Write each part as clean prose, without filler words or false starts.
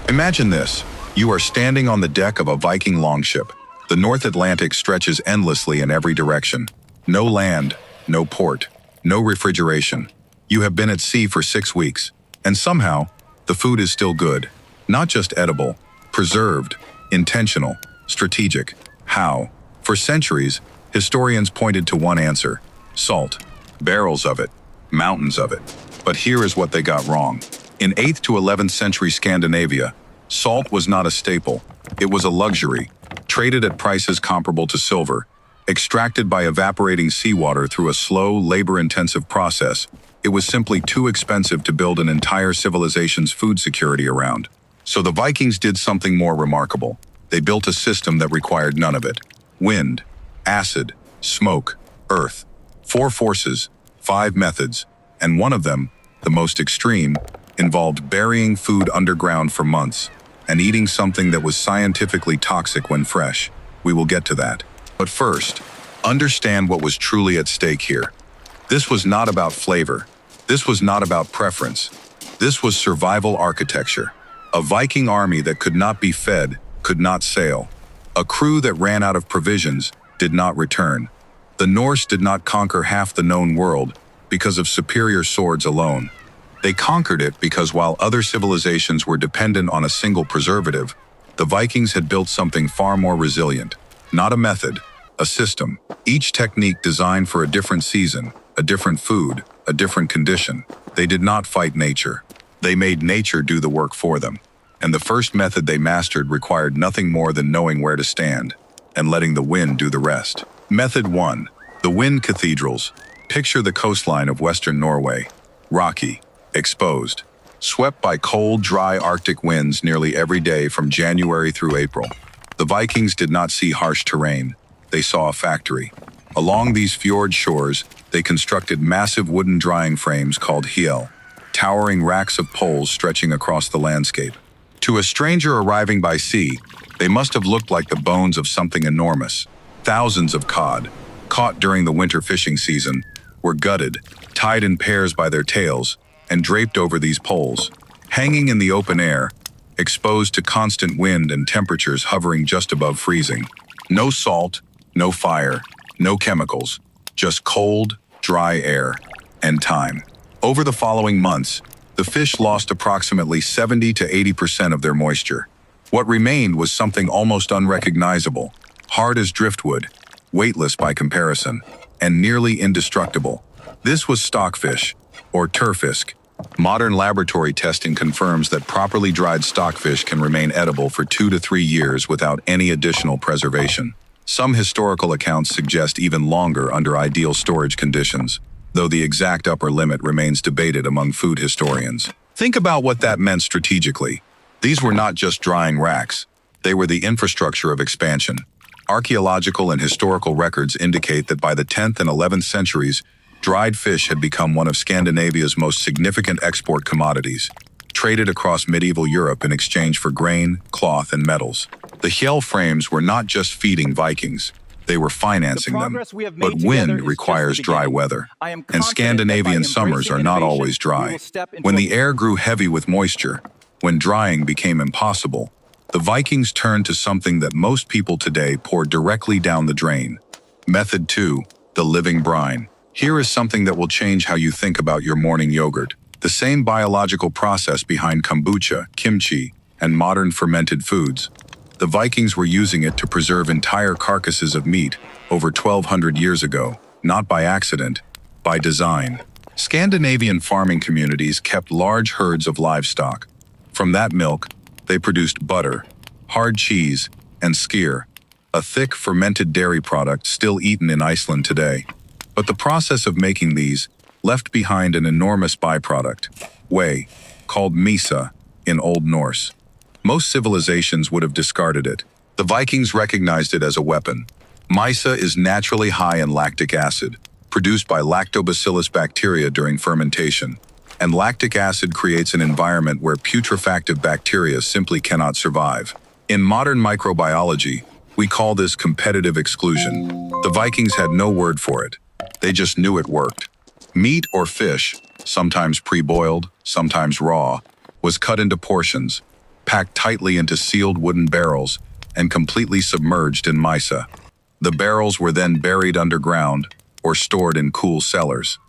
Imagine this. You are standing on the deck of a Viking longship. The North Atlantic stretches endlessly in every direction. No land, no port, no refrigeration. You have been at sea for 6 weeks, and somehow, the food is still good. Not just edible, preserved, intentional, strategic. How? For centuries, historians pointed to one answer: salt. Barrels of it, mountains of it. But here is what they got wrong. In 8th to 11th century Scandinavia, salt was not a staple. It was a luxury, traded at prices comparable to silver, extracted by evaporating seawater through a slow, labor-intensive process. It was simply too expensive to build an entire civilization's food security around. So the Vikings did something more remarkable. They built a system that required none of it. Wind, acid, smoke, earth. 4 forces, 5 methods, and one of them, the most extreme, involved burying food underground for months and eating something that was scientifically toxic when fresh. We will get to that. But first, understand what was truly at stake here. This was not about flavor. This was not about preference. This was survival architecture. A Viking army that could not be fed, could not sail. A crew that ran out of provisions, did not return. The Norse did not conquer half the known world because of superior swords alone. They conquered it because while other civilizations were dependent on a single preservative, the Vikings had built something far more resilient. Not a method, a system. Each technique designed for a different season, a different food, a different condition. They did not fight nature. They made nature do the work for them. And the first method they mastered required nothing more than knowing where to stand and letting the wind do the rest. Method 1. The wind cathedrals. Picture the coastline of western Norway. Rocky, exposed, swept by cold, dry Arctic winds nearly every day from January through April. The Vikings did not see harsh terrain. They saw a factory. Along these fjord shores, they constructed massive wooden drying frames called hjell, towering racks of poles stretching across the landscape. To a stranger arriving by sea, they must have looked like the bones of something enormous. Thousands of cod, caught during the winter fishing season, were gutted, tied in pairs by their tails, and draped over these poles, hanging in the open air, exposed to constant wind and temperatures hovering just above freezing. No salt, no fire, no chemicals, just cold, dry air, and time. Over the following months, the fish lost approximately 70 to 80% of their moisture. What remained was something almost unrecognizable, hard as driftwood, weightless by comparison, and nearly indestructible. This was stockfish, or turfisk. Modern laboratory testing confirms that properly dried stockfish can remain edible for 2 to 3 years without any additional preservation. Some historical accounts suggest even longer under ideal storage conditions, though the exact upper limit remains debated among food historians. Think about what that meant strategically. These were not just drying racks. They were the infrastructure of expansion. Archaeological and historical records indicate that by the 10th and 11th centuries, dried fish had become one of Scandinavia's most significant export commodities, traded across medieval Europe in exchange for grain, cloth, and metals. The hjell frames were not just feeding Vikings, they were financing them. But wind requires dry weather, and Scandinavian summers are not always dry. When the air grew heavy with moisture, when drying became impossible, the Vikings turned to something that most people today pour directly down the drain. Method 2, the living brine. Here is something that will change how you think about your morning yogurt. The same biological process behind kombucha, kimchi, and modern fermented foods. The Vikings were using it to preserve entire carcasses of meat over 1,200 years ago, not by accident, by design. Scandinavian farming communities kept large herds of livestock. From that milk, they produced butter, hard cheese, and skyr, a thick fermented dairy product still eaten in Iceland today. But the process of making these left behind an enormous byproduct, whey, called misa in Old Norse. Most civilizations would have discarded it. The Vikings recognized it as a weapon. Misa is naturally high in lactic acid, produced by lactobacillus bacteria during fermentation. And lactic acid creates an environment where putrefactive bacteria simply cannot survive. In modern microbiology, we call this competitive exclusion. The Vikings had no word for it. They just knew it worked. Meat or fish, sometimes pre-boiled, sometimes raw, was cut into portions, packed tightly into sealed wooden barrels, and completely submerged in mysa. The barrels were then buried underground or stored in cool cellars.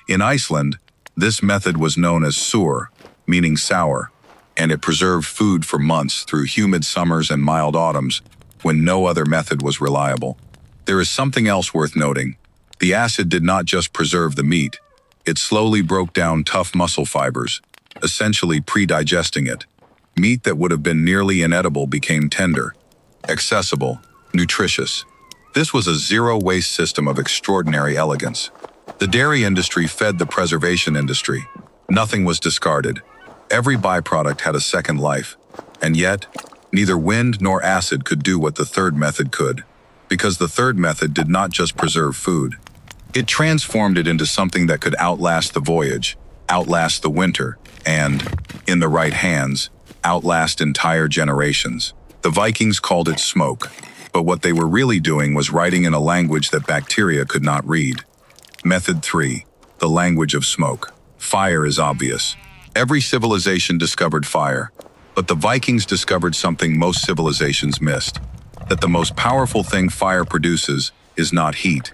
In Iceland, this method was known as sur, meaning sour, and it preserved food for months through humid summers and mild autumns when no other method was reliable. There is something else worth noting. The acid did not just preserve the meat, it slowly broke down tough muscle fibers, essentially pre-digesting it. Meat that would have been nearly inedible became tender, accessible, nutritious. This was a zero-waste system of extraordinary elegance. The dairy industry fed the preservation industry. Nothing was discarded. Every byproduct had a second life. And yet, neither wind nor acid could do what the third method could, because the third method did not just preserve food. It transformed it into something that could outlast the voyage, outlast the winter, and, in the right hands, outlast entire generations. The Vikings called it smoke, but what they were really doing was writing in a language that bacteria could not read. Method 3. The language of smoke. Fire is obvious. Every civilization discovered fire, but the Vikings discovered something most civilizations missed. That the most powerful thing fire produces is not heat.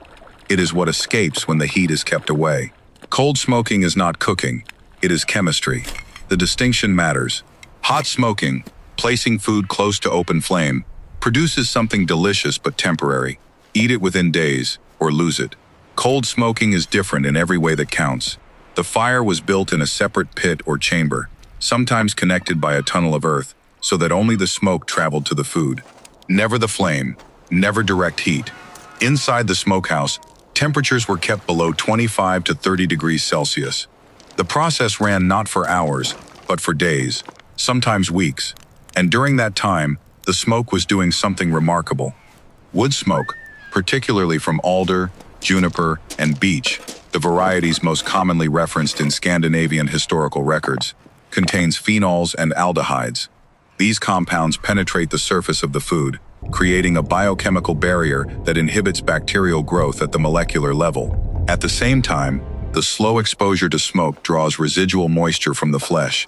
It is what escapes when the heat is kept away. Cold smoking is not cooking, it is chemistry. The distinction matters. Hot smoking, placing food close to open flame, produces something delicious but temporary. Eat it within days, or lose it. Cold smoking is different in every way that counts. The fire was built in a separate pit or chamber, sometimes connected by a tunnel of earth, so that only the smoke traveled to the food. Never the flame, never direct heat. Inside the smokehouse, temperatures were kept below 25 to 30 degrees Celsius. The process ran not for hours, but for days, sometimes weeks. And during that time, the smoke was doing something remarkable. Wood smoke, particularly from alder, juniper, and beech, the varieties most commonly referenced in Scandinavian historical records, contains phenols and aldehydes. These compounds penetrate the surface of the food, creating a biochemical barrier that inhibits bacterial growth at the molecular level. At the same time, the slow exposure to smoke draws residual moisture from the flesh,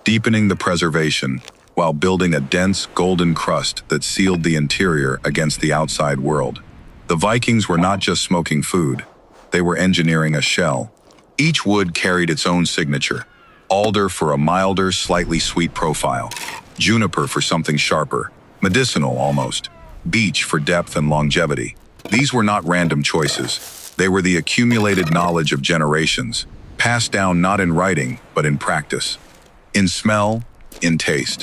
deepening the preservation, while building a dense, golden crust that sealed the interior against the outside world. The Vikings were not just smoking food, they were engineering a shell. Each wood carried its own signature. Alder for a milder, slightly sweet profile. Juniper for something sharper, medicinal almost. Beech for depth and longevity. These were not random choices. They were the accumulated knowledge of generations, passed down not in writing, but in practice. In smell, in taste.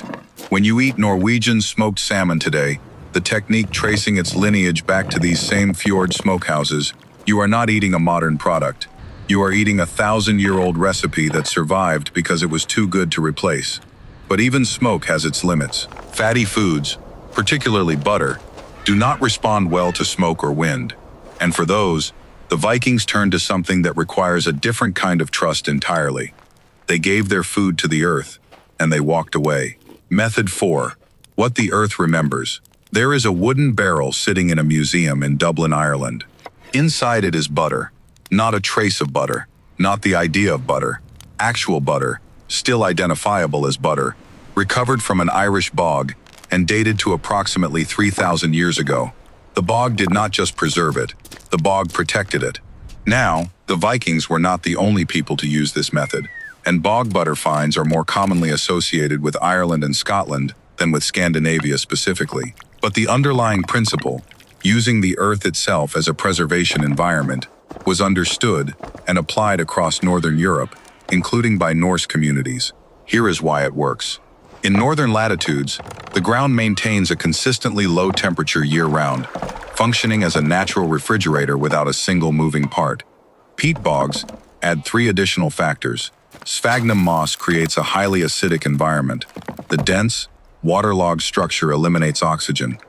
When you eat Norwegian smoked salmon today, the technique tracing its lineage back to these same fjord smokehouses, you are not eating a modern product. You are eating a 1,000-year-old recipe that survived because it was too good to replace. But even smoke has its limits. Fatty foods, particularly butter, do not respond well to smoke or wind. And for those, the Vikings turned to something that requires a different kind of trust entirely. They gave their food to the earth, and they walked away. Method 4. What the earth remembers. There is a wooden barrel sitting in a museum in Dublin, Ireland. Inside it is butter. Not a trace of butter. Not the idea of butter. Actual butter, still identifiable as butter, recovered from an Irish bog and dated to approximately 3,000 years ago. The bog did not just preserve it, the bog protected it. Now, the Vikings were not the only people to use this method, and bog butter finds are more commonly associated with Ireland and Scotland than with Scandinavia specifically. But the underlying principle, using the earth itself as a preservation environment, was understood and applied across Northern Europe, including by Norse communities. Here is why it works. In northern latitudes, the ground maintains a consistently low temperature year-round, functioning as a natural refrigerator without a single moving part. Peat bogs add 3 additional factors. Sphagnum moss creates a highly acidic environment. The dense, waterlogged structure eliminates oxygen,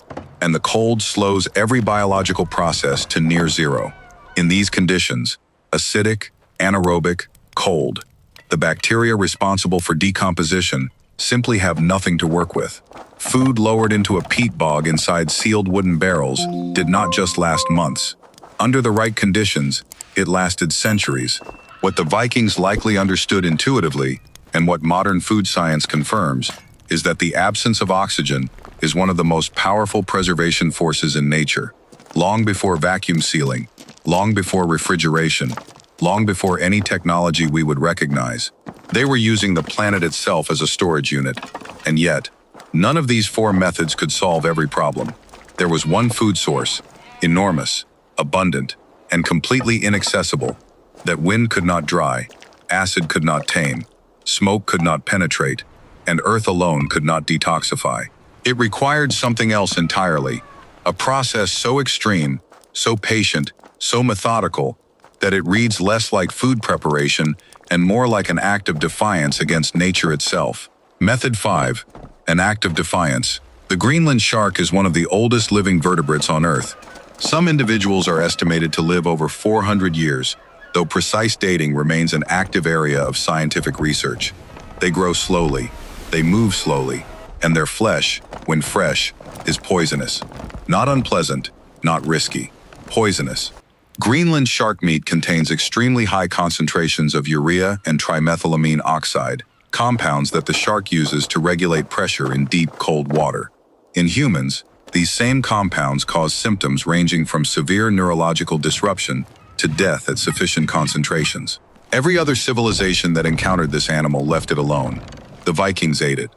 and the cold slows every biological process to near zero. In these conditions, acidic, anaerobic, cold, the bacteria responsible for decomposition simply have nothing to work with. Food lowered into a peat bog inside sealed wooden barrels did not just last months. Under the right conditions, it lasted centuries. What the Vikings likely understood intuitively, and what modern food science confirms, is that the absence of oxygen is one of the most powerful preservation forces in nature. Long before vacuum sealing, long before refrigeration, long before any technology we would recognize, they were using the planet itself as a storage unit. And yet, none of these four methods could solve every problem. There was one food source, enormous, abundant, and completely inaccessible, that wind could not dry, acid could not tame, smoke could not penetrate, and earth alone could not detoxify. It required something else entirely, a process so extreme, so patient, so methodical, that it reads less like food preparation and more like an act of defiance against nature itself. Method 5. An act of defiance. The Greenland shark is one of the oldest living vertebrates on Earth. Some individuals are estimated to live over 400 years, though precise dating remains an active area of scientific research. They grow slowly, they move slowly, and their flesh, when fresh, is poisonous. Not unpleasant, not risky. Poisonous. Greenland shark meat contains extremely high concentrations of urea and trimethylamine oxide, compounds that the shark uses to regulate pressure in deep, cold water. In humans, these same compounds cause symptoms ranging from severe neurological disruption to death at sufficient concentrations. Every other civilization that encountered this animal left it alone. The Vikings ate it.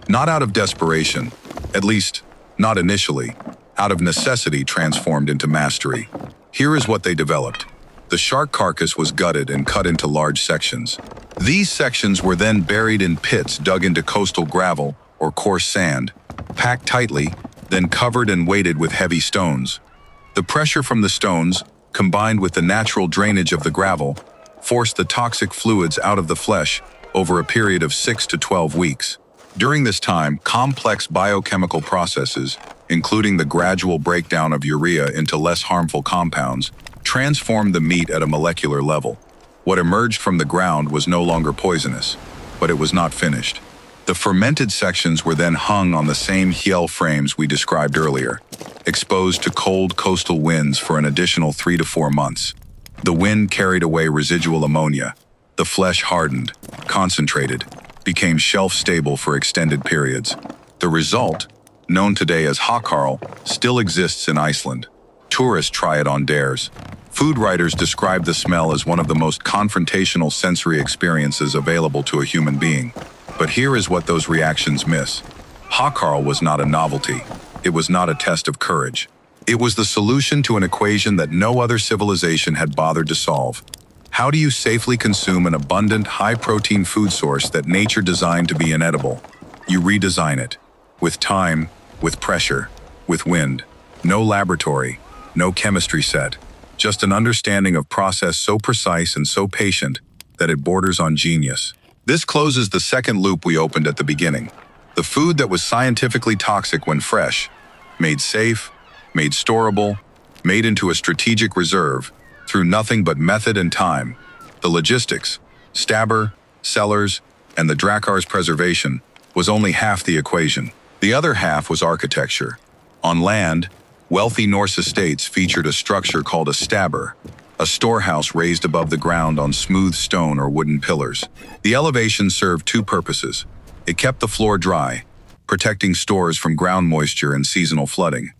Not out of desperation, at least, not initially, out of necessity transformed into mastery. Here is what they developed. The shark carcass was gutted and cut into large sections. These sections were then buried in pits dug into coastal gravel or coarse sand, packed tightly, then covered and weighted with heavy stones. The pressure from the stones, combined with the natural drainage of the gravel, forced the toxic fluids out of the flesh over a period of 6 to 12 weeks. During this time, complex biochemical processes, including the gradual breakdown of urea into less harmful compounds, transformed the meat at a molecular level. What emerged from the ground was no longer poisonous, but it was not finished. The fermented sections were then hung on the same heel frames we described earlier, exposed to cold coastal winds for an additional 3 to 4 months. The wind carried away residual ammonia. The flesh hardened, concentrated, became shelf-stable for extended periods. The result, known today as hakarl, still exists in Iceland. Tourists try it on dares. Food writers describe the smell as one of the most confrontational sensory experiences available to a human being. But here is what those reactions miss. Hakarl was not a novelty. It was not a test of courage. It was the solution to an equation that no other civilization had bothered to solve. How do you safely consume an abundant, high-protein food source that nature designed to be inedible? You redesign it. With time, with pressure, with wind. No laboratory, no chemistry set. Just an understanding of process so precise and so patient that it borders on genius. This closes the second loop we opened at the beginning. The food that was scientifically toxic when fresh, made safe, made storable, made into a strategic reserve, through nothing but method and time. The logistics, stabber, cellars, and the drakar's preservation was only half the equation. The other half was architecture. On land, wealthy Norse estates featured a structure called a stabber, a storehouse raised above the ground on smooth stone or wooden pillars. The elevation served two purposes. It kept the floor dry, protecting stores from ground moisture and seasonal flooding.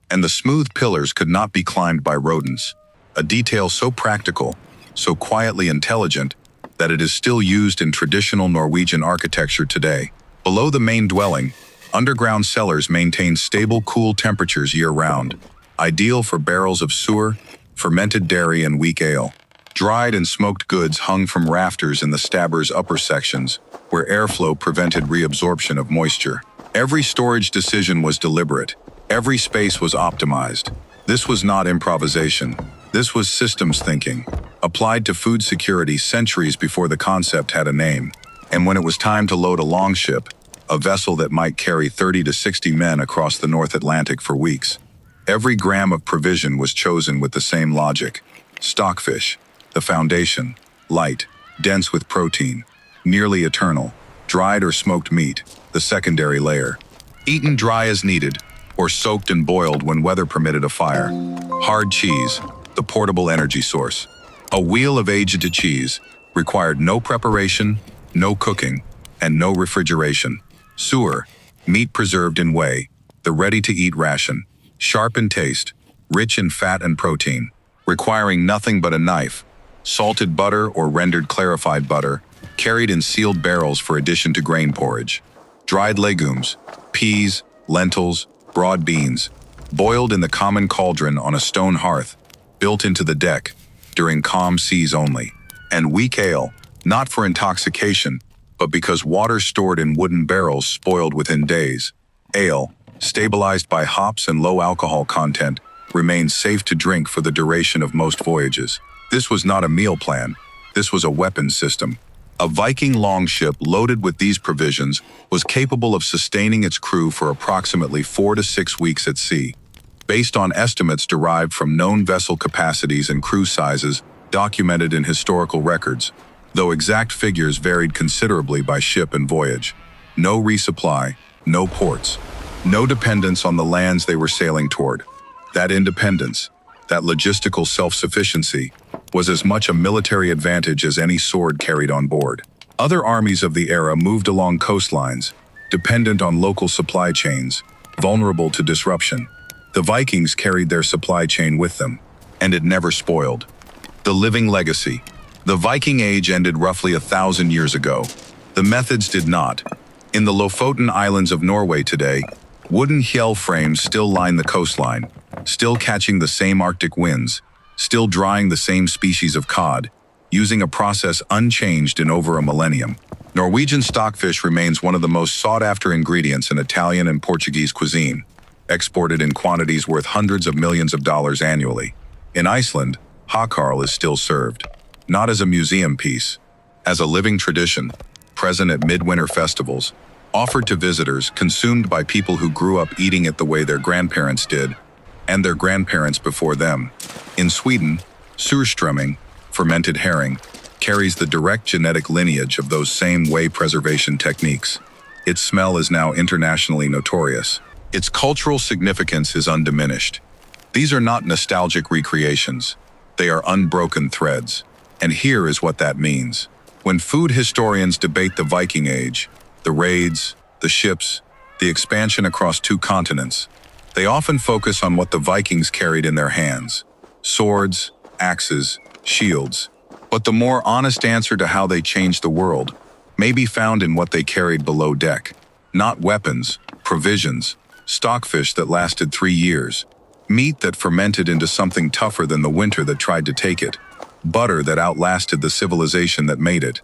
And the smooth pillars could not be climbed by rodents, a detail so practical, so quietly intelligent, that it is still used in traditional Norwegian architecture today. Below the main dwelling, underground cellars maintain stable, cool temperatures year-round, ideal for barrels of sewer, fermented dairy, and weak ale. Dried and smoked goods hung from rafters in the stabber's upper sections, where airflow prevented reabsorption of moisture. Every storage decision was deliberate. Every space was optimized. This was not improvisation. This was systems thinking, applied to food security centuries before the concept had a name. And when it was time to load a longship, a vessel that might carry 30 to 60 men across the North Atlantic for weeks, every gram of provision was chosen with the same logic. Stockfish, the foundation, light, dense with protein, nearly eternal. Dried or smoked meat, the secondary layer. Eaten dry as needed, or soaked and boiled when weather permitted a fire. Hard cheese, the portable energy source. A wheel of aged cheese required no preparation, no cooking, and no refrigeration. Sewer, meat preserved in whey, the ready-to-eat ration, sharp in taste, rich in fat and protein, requiring nothing but a knife. Salted butter or rendered clarified butter, carried in sealed barrels for addition to grain porridge. Dried legumes, peas, lentils, broad beans, boiled in the common cauldron on a stone hearth, built into the deck, during calm seas only. And weak ale, not for intoxication, but because water stored in wooden barrels spoiled within days. Ale, stabilized by hops and low alcohol content, remains safe to drink for the duration of most voyages. This was not a meal plan, this was a weapons system. A Viking longship loaded with these provisions was capable of sustaining its crew for approximately 4 to 6 weeks at sea, based on estimates derived from known vessel capacities and crew sizes documented in historical records, though exact figures varied considerably by ship and voyage. No resupply, no ports, no dependence on the lands they were sailing toward. That independence, that logistical self-sufficiency, was as much a military advantage as any sword carried on board. Other armies of the era moved along coastlines, dependent on local supply chains, vulnerable to disruption. The Vikings carried their supply chain with them, and it never spoiled. The living legacy. The Viking Age ended roughly 1,000 years ago. The methods did not. In the Lofoten Islands of Norway today, wooden hjell frames still line the coastline, still catching the same Arctic winds, still drying the same species of cod, using a process unchanged in over a millennium. Norwegian stockfish remains one of the most sought-after ingredients in Italian and Portuguese cuisine, exported in quantities worth hundreds of millions of dollars annually. In Iceland, hakarl is still served, not as a museum piece, as a living tradition, present at midwinter festivals, offered to visitors, consumed by people who grew up eating it the way their grandparents did, and their grandparents before them. In Sweden, surströmming, fermented herring, carries the direct genetic lineage of those same whey preservation techniques. Its smell is now internationally notorious. Its cultural significance is undiminished. These are not nostalgic recreations. They are unbroken threads. And here is what that means. When food historians debate the Viking Age, the raids, the ships, the expansion across 2 continents, they often focus on what the Vikings carried in their hands: swords, axes, shields. But the more honest answer to how they changed the world may be found in what they carried below deck. Not weapons, provisions, stockfish that lasted 3 years, meat that fermented into something tougher than the winter that tried to take it, butter that outlasted the civilization that made it.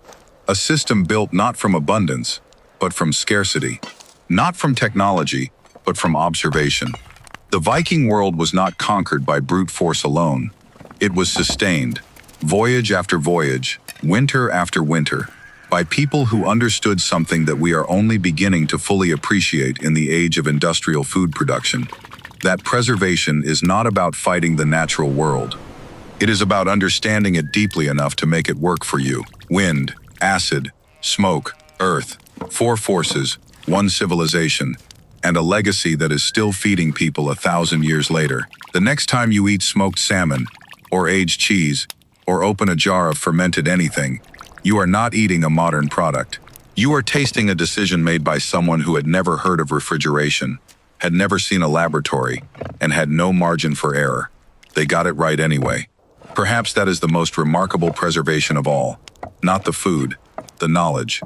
A system built not from abundance, but from scarcity. Not from technology, but from observation. The Viking world was not conquered by brute force alone. It was sustained, voyage after voyage, winter after winter, by people who understood something that we are only beginning to fully appreciate in the age of industrial food production. That preservation is not about fighting the natural world. It is about understanding it deeply enough to make it work for you. Wind, acid, smoke, earth, 4 forces, 1 civilization, and a legacy that is still feeding people 1,000 years later. The next time you eat smoked salmon, or aged cheese, or open a jar of fermented anything, you are not eating a modern product. You are tasting a decision made by someone who had never heard of refrigeration, had never seen a laboratory, and had no margin for error. They got it right anyway. Perhaps that is the most remarkable preservation of all. Not the food, the knowledge,